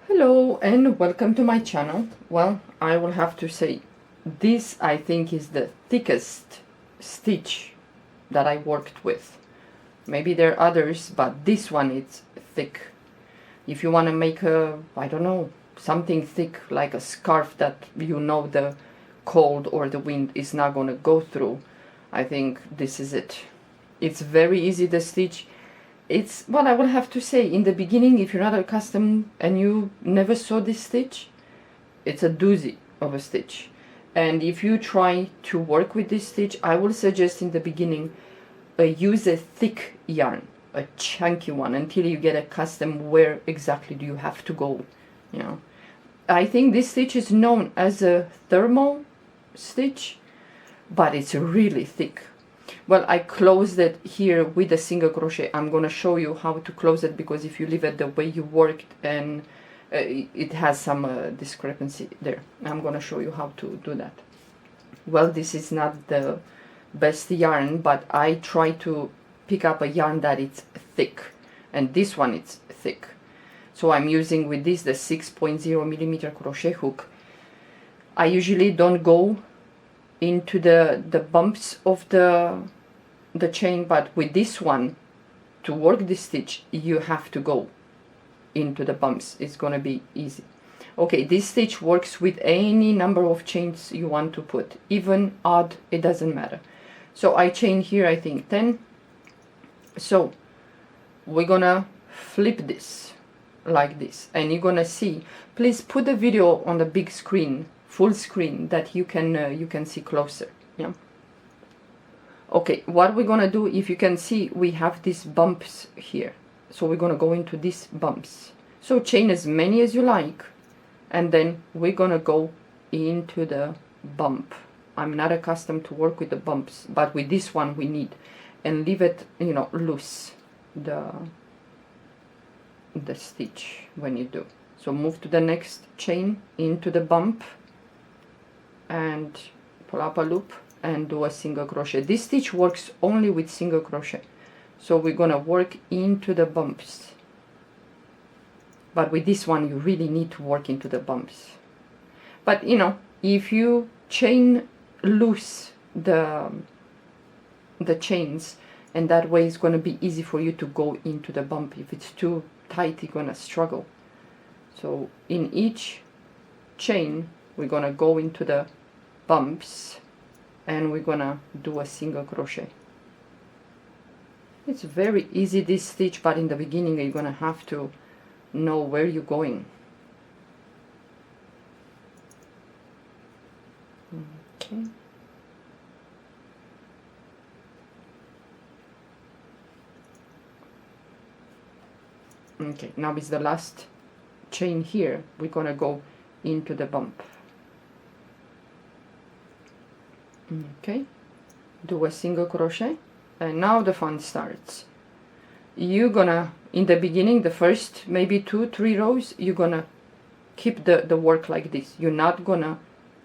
Hello and welcome to my channel. Well, I will have to say this I think is the thickest stitch that I worked with. Maybe there are others, but this one is thick. If you want to make a, I don't know, something thick like a scarf that you know the cold or the wind is not going to go through, I think this is it. It's very easy to stitch. It's what I will have to say in the beginning. If you're not accustomed and you never saw this stitch, it's a doozy of a stitch. And if you try to work with this stitch, I will suggest in the beginning use a thick yarn, a chunky one, until you get accustomed where exactly do you have to go. You know, I think this stitch is known as a thermal stitch, but it's really thick. Well, I closed it here with a single crochet. I'm gonna show you how to close it, because if you leave it the way you worked, and it has some discrepancy there. I'm gonna show you how to do that. Well, this is not the best yarn, but I try to pick up a yarn that it's thick, and this one it's thick. So I'm using with this the 6.0 millimeter crochet hook. I usually don't go into the bumps of the chain, but with this one, to work this stitch, you have to go into the bumps. It's gonna be easy. Okay, this stitch works with any number of chains you want to put, even odd, it doesn't matter. So I chain here, I think 10. So we're gonna flip this like this, and you're gonna see, please put the video on the big screen, full screen, that you can see closer. Yeah. Okay, what we're gonna do, if you can see, we have these bumps here, so we're gonna go into these bumps. So chain as many as you like, and then we're gonna go into the bump. I'm not accustomed to work with the bumps, but with this one we need, and leave it, you know, loose, the stitch when you do. So move to the next chain, into the bump, and pull up a loop and do a single crochet. This stitch works only with single crochet, so we're gonna work into the bumps, but with this one you really need to work into the bumps. But you know, if you chain loose the chains, and that way it's gonna be easy for you to go into the bump. If it's too tight, you're gonna struggle. So in each chain we're gonna go into the bumps, and we're gonna do a single crochet. It's very easy, this stitch, but in the beginning you're gonna have to know where you're going. Okay. Okay, now is the last chain here. We're gonna go into the bump. Okay, do a single crochet, and now the fun starts. You're gonna, in the beginning, the first maybe 2-3 rows, you're gonna keep the work like this. You're not gonna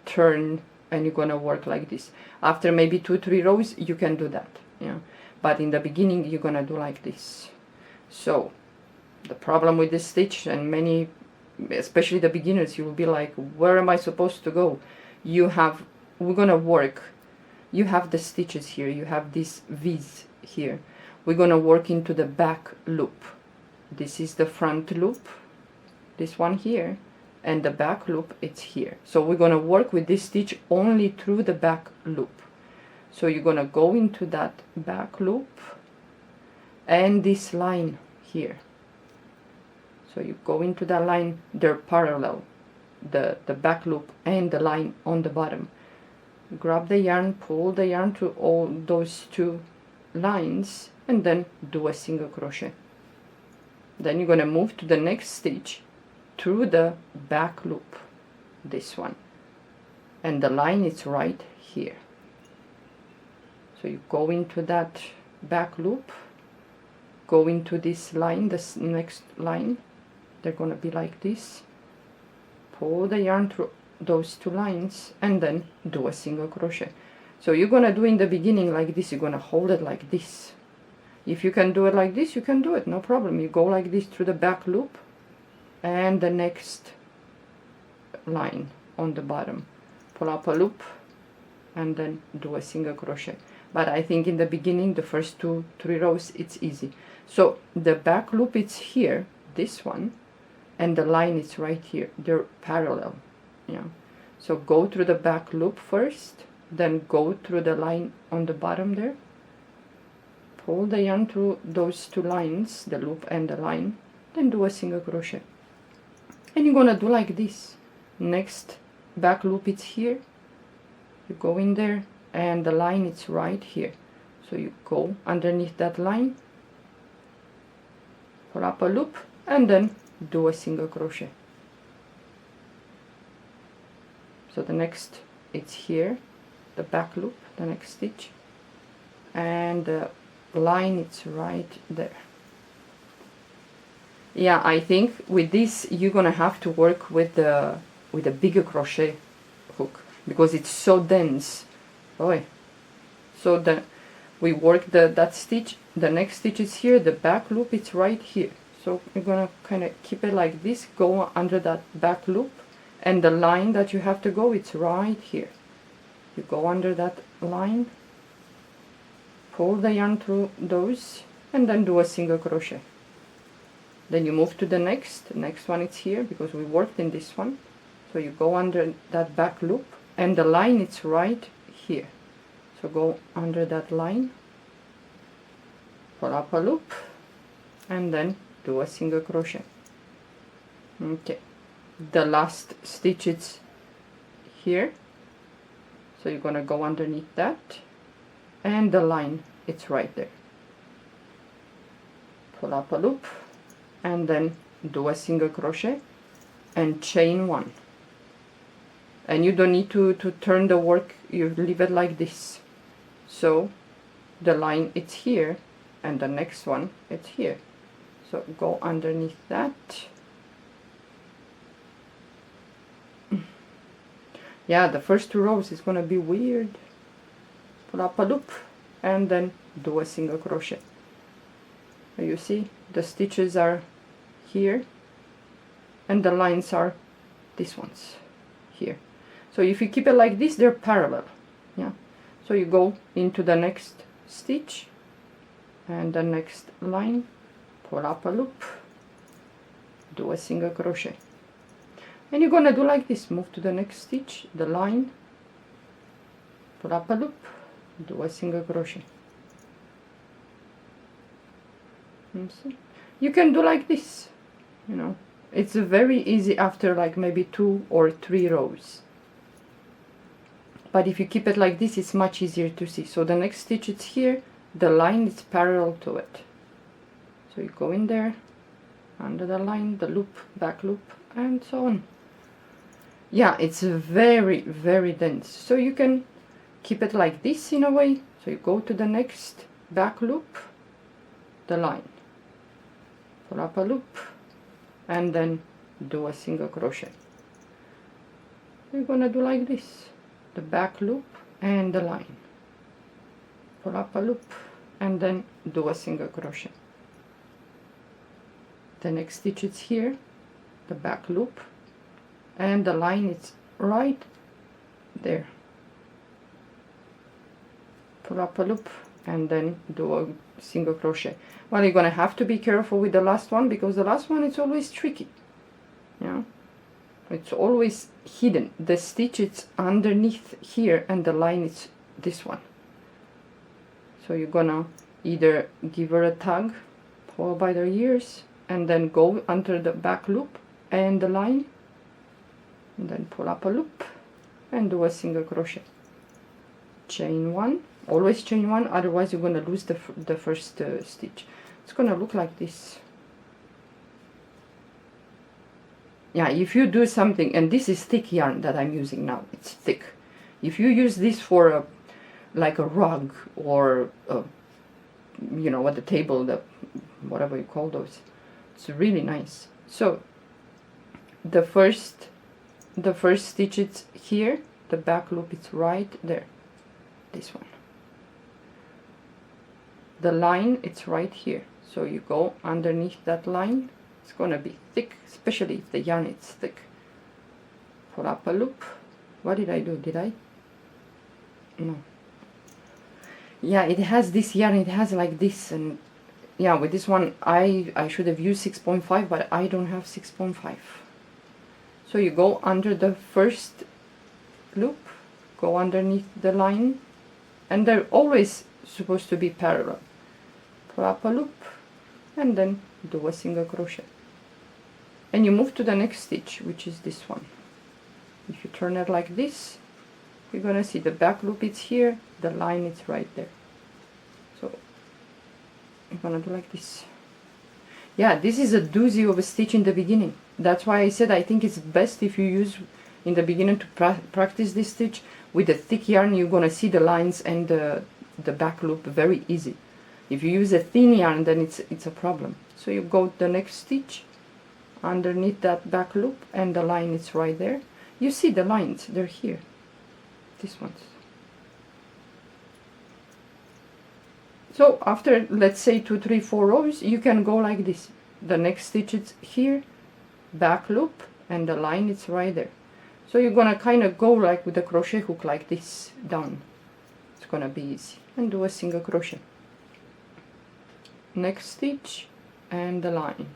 turn, and you're gonna work like this. After maybe 2-3 rows you can do that, yeah, but in the beginning you're gonna do like this. So the problem with this stitch, and many, especially the beginners, you will be like, where am I supposed to go? We're gonna work, you have the stitches here, you have these V's here. We're gonna work into the back loop. This is the front loop, this one here, and the back loop, it's here. So we're gonna work with this stitch only through the back loop. So you're gonna go into that back loop, and this line here. So you go into that line, they're parallel, the back loop and the line on the bottom. Grab the yarn, pull the yarn to all those two lines, and then do a single crochet. Then you're gonna move to the next stitch through the back loop, this one, and the line is right here. So you go into that back loop, go into this line, this next line, they're gonna be like this, pull the yarn through those two lines, and then do a single crochet. So you're gonna do in the beginning like this, you're gonna hold it like this. If you can do it like this, you can do it, no problem. You go like this through the back loop, and the next line on the bottom, pull up a loop, and then do a single crochet. But I think in the beginning, the first 2-3 rows, it's easy. So the back loop is here, this one, and the line is right here. They're parallel, yeah. So go through the back loop first, then go through the line on the bottom there, pull the yarn through those 2 lines, the loop and the line, then do a single crochet. And you're gonna do like this. Next back loop is here, you go in there, and the line is right here. So you go underneath that line, pull up a loop, and then do a single crochet. So the next, it's here, the back loop, the next stitch, and the line it's right there. Yeah, I think with this you're gonna have to work with a bigger crochet hook because it's so dense. Oh, so we work that stitch. The next stitch is here. The back loop it's right here. So you're gonna kind of keep it like this. Go under that back loop, and the line that you have to go, it's right here. You go under that line, pull the yarn through those, and then do a single crochet. Then you move to the next one is here because we worked in this one. So you go under that back loop, and the line is right here. So go under that line, pull up a loop, and then do a single crochet. Okay, the last stitch is here. So you're gonna go underneath that, and the line it's right there. Pull up a loop, and then do a single crochet and chain 1. And you don't need to turn the work, you leave it like this. So the line it's here, and the next one it's here. So go underneath that. Yeah, the first 2 rows is gonna be weird. Pull up a loop, and then do a single crochet. You see the stitches are here, and the lines are these ones here. So if you keep it like this, they're parallel, yeah. So you go into the next stitch and the next line, pull up a loop, do a single crochet, and you're gonna do like this. Move to the next stitch, the line, pull up a loop, do a single crochet. See? You can do like this, you know, it's very easy after like maybe 2 or 3 rows. But if you keep it like this, it's much easier to see. So the next stitch is here, the line is parallel to it. So you go in there, under the line, the loop, back loop, and so on. Yeah, it's very, very dense. So you can keep it like this in a way. So you go to the next back loop, the line, pull up a loop, and then do a single crochet. You're gonna do like this, the back loop and the line, pull up a loop, and then do a single crochet. The next stitch is here, the back loop, and the line is right there. Pull up a loop, and then do a single crochet. Well, you're gonna have to be careful with the last one because the last one is always tricky. Yeah, it's always hidden. The stitch is underneath here, and the line is this one. So you're gonna either give her a tug, pull by the ears, and then go under the back loop and the line, and then pull up a loop and do a single crochet. Chain 1. Always chain 1, otherwise you're gonna lose the first stitch. It's gonna look like this. Yeah, if you do something, and this is thick yarn that I'm using now, it's thick. If you use this for like a rug or you know, at the table, whatever you call those, it's really nice. So the first stitch is here, the back loop is right there, this one. The line, it's right here, so you go underneath that line, It's gonna be thick, especially if the yarn is thick. Pull up a loop. What did I do? Did I? No. Yeah, it has this yarn, it has like this, and yeah, with this one I should have used 6.5, but I don't have 6.5. So you go under the first loop, go underneath the line, and they're always supposed to be parallel. Pull up a loop, and then do a single crochet. And you move to the next stitch, which is this one. If you turn it like this, you're gonna see the back loop is here, the line is right there. So I'm gonna do like this. Yeah, this is a doozy of a stitch in the beginning. That's why I said I think it's best if you use in the beginning to practice this stitch with a thick yarn. You're gonna see the lines and the back loop very easy. If you use a thin yarn, then it's a problem. So you go the next stitch underneath that back loop, and the line is right there. You see the lines, they're here. These ones. So after, let's say 2, 3, 4 rows, you can go like this. The next stitch is here, back loop, and the line is right there. So you're gonna kind of go like with the crochet hook like this down. It's gonna be easy. And do a single crochet. Next stitch and the line.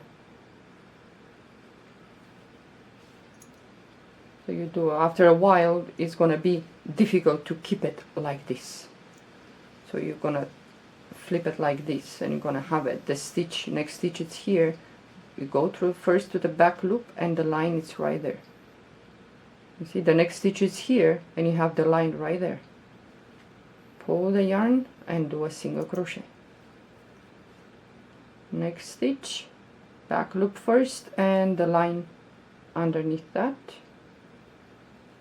So you do, after a while it's gonna be difficult to keep it like this. So you're gonna flip it like this, and you're gonna have it. The stitch, next stitch is here. You go through first to the back loop, and the line is right there. You see the next stitch is here, and you have the line right there. Pull the yarn and do a single crochet. Next stitch, back loop first, and the line underneath that.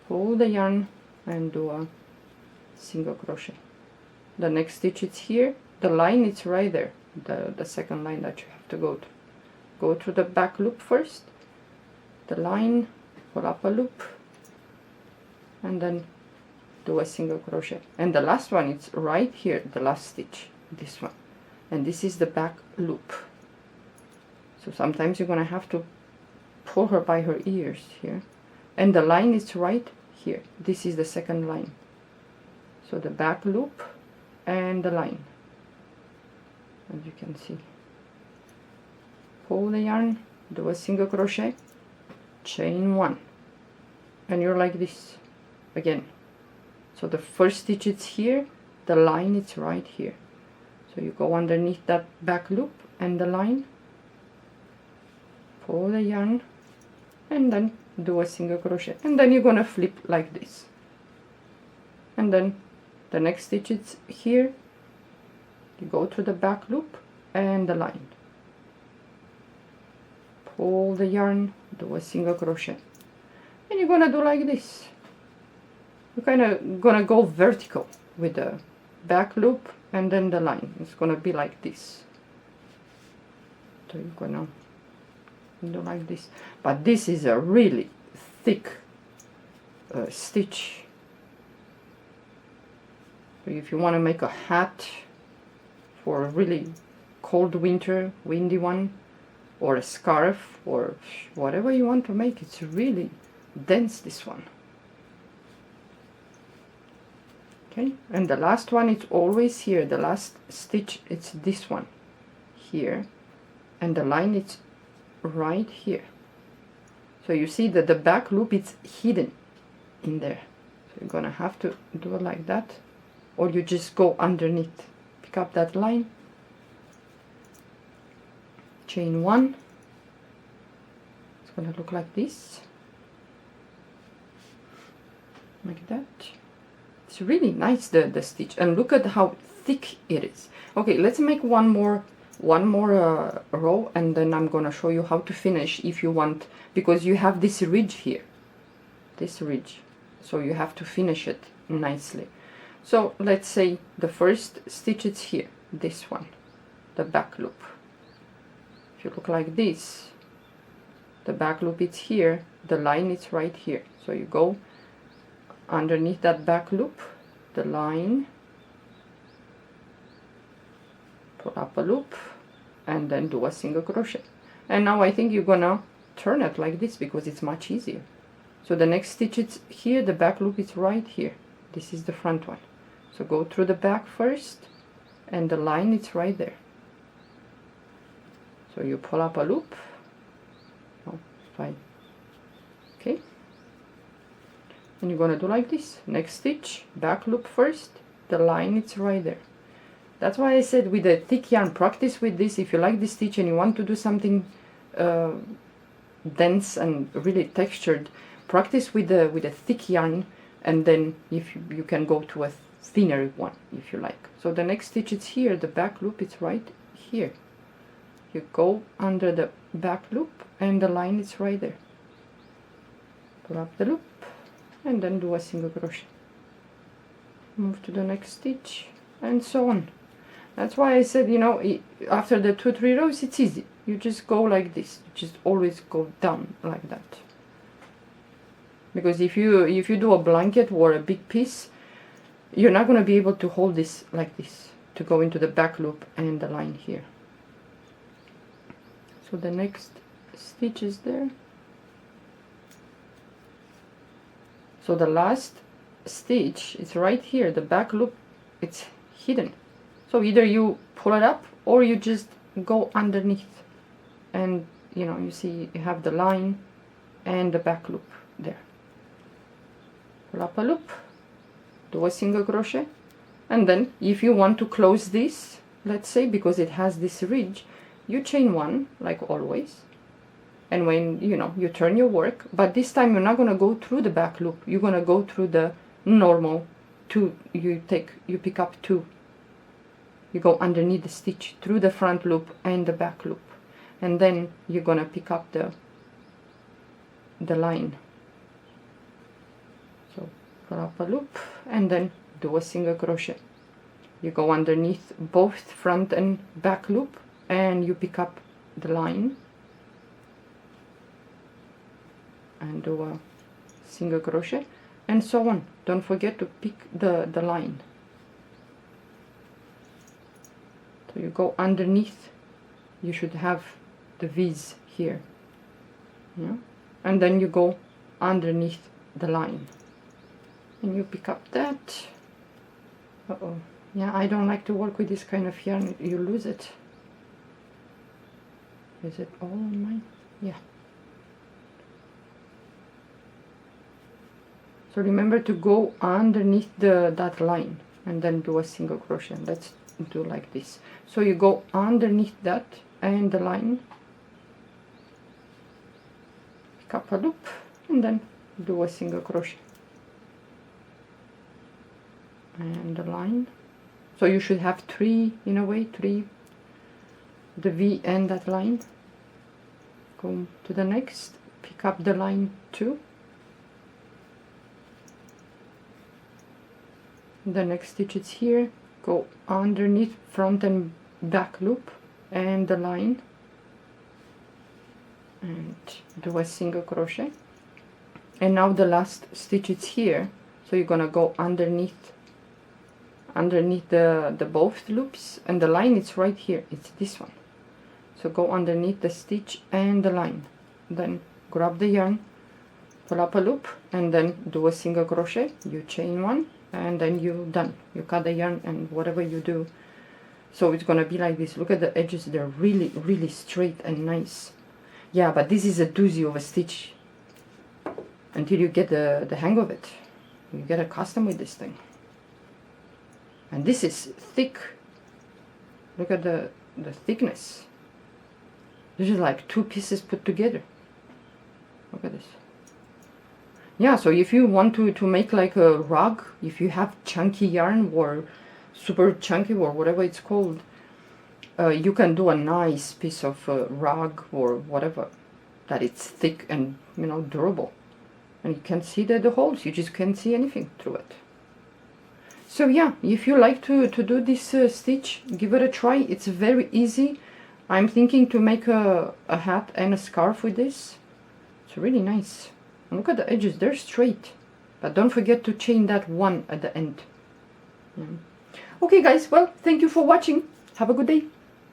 Pull the yarn and do a single crochet. The next stitch is here, the line is right there, the second line that you have to go to. Go through the back loop first, the line, pull up a loop, and then do a single crochet. And the last one is right here, the last stitch, this one. And this is the back loop. So sometimes you're gonna have to pull her by her ears here. And the line is right here. This is the second line. So the back loop and the line, as you can see. Pull the yarn, do a single crochet, chain 1, and you're like this again. So the first stitch is here, the line is right here. So you go underneath that back loop and the line, pull the yarn, and then do a single crochet, and then you're gonna flip like this. And then the next stitch is here, you go through the back loop and the line, pull the yarn, do a single crochet, and you're gonna do like this. You're kind of gonna go vertical with the back loop and then the line. It's gonna be like this. So you're gonna do like this. But this is a really thick stitch. So if you want to make a hat for a really cold winter, windy one, or a scarf, or whatever you want to make, it's really dense, this one. Okay, and the last one is always here. The last stitch, it's this one here, and the line is right here. So you see that the back loop is hidden in there. So you're gonna have to do it like that, or you just go underneath, pick up that line, chain 1. It's gonna look like this, like that. It's really nice, the stitch, and look at how thick it is. Okay, let's make one more row, and then I'm gonna show you how to finish if you want, because you have this ridge here, this ridge, so you have to finish it nicely. So let's say the first stitch is here, this one, the back loop. If you look like this, the back loop is here, the line is right here. So you go underneath that back loop, the line, pull up a loop, and then do a single crochet. And now I think you're gonna turn it like this because it's much easier. So the next stitch is here, the back loop is right here. This is the front one. So go through the back first, and the line is right there. So you pull up a loop. Oh, fine. Okay. And you're gonna do like this. Next stitch, back loop first, the line is right there. That's why I said with a thick yarn, practice with this. If you like this stitch and you want to do something dense and really textured, practice with a thick yarn, and then if you can go to a thinner one if you like. So the next stitch is here, the back loop is right here. You go under the back loop and the line is right there. Pull up the loop and then do a single crochet. Move to the next stitch and so on. That's why I said, you know, after the 2-3 rows it's easy. You just go like this. You just always go down like that. Because if you do a blanket or a big piece, you're not going to be able to hold this like this to go into the back loop and the line here. So the next stitch is there. So the last stitch is right here. The back loop, it's hidden. So either you pull it up or you just go underneath, and you know, you see you have the line and the back loop there. Pull up a loop, do a single crochet, and then if you want to close this, let's say because it has this ridge, you chain one like always, and when you know you turn your work, but this time you're not going to go through the back loop, you're going to go through the normal two. You pick up two, you go underneath the stitch through the front loop and the back loop, and then you're going to pick up the line. So pull up a loop and then do a single crochet. You go underneath both front and back loop and you pick up the line and do a single crochet, and so on. Don't forget to pick the line. So you go underneath, you should have the V's here, yeah? And then you go underneath the line and you pick up that. Uh-oh. Yeah, I don't like to work with this kind of yarn, you lose it. Is it all on mine? Yeah. So remember to go underneath that line and then do a single crochet. Let's do like this. So you go underneath that and the line, pick up a loop and then do a single crochet and the line. So you should have three, in a way, three, the V and that line. Go to the next, pick up the line 2. The next stitch is here, go underneath front and back loop and the line and do a single crochet. And now the last stitch is here, so you're gonna go underneath the both loops, and the line is right here, it's this one. So go underneath the stitch and the line, then grab the yarn, pull up a loop and then do a single crochet, you chain one, and then you're done. You cut the yarn and whatever you do. So it's gonna be like this. Look at the edges, they're really, really straight and nice. Yeah, but this is a doozy of a stitch until you get the hang of it. You get accustomed with this thing. And this is thick. Look at the thickness. This is like 2 pieces put together. Look at this. Yeah, so if you want to make like a rug, if you have chunky yarn or super chunky or whatever it's called, you can do a nice piece of rug or whatever, that it's thick and, you know, durable. And you can see the holes, you just can't see anything through it. So yeah, if you like to do this stitch, give it a try. It's very easy. I'm thinking to make a hat and a scarf with this. It's really nice. And look at the edges, they're straight. But don't forget to chain that one at the end. Yeah. Okay guys, well, thank you for watching. Have a good day.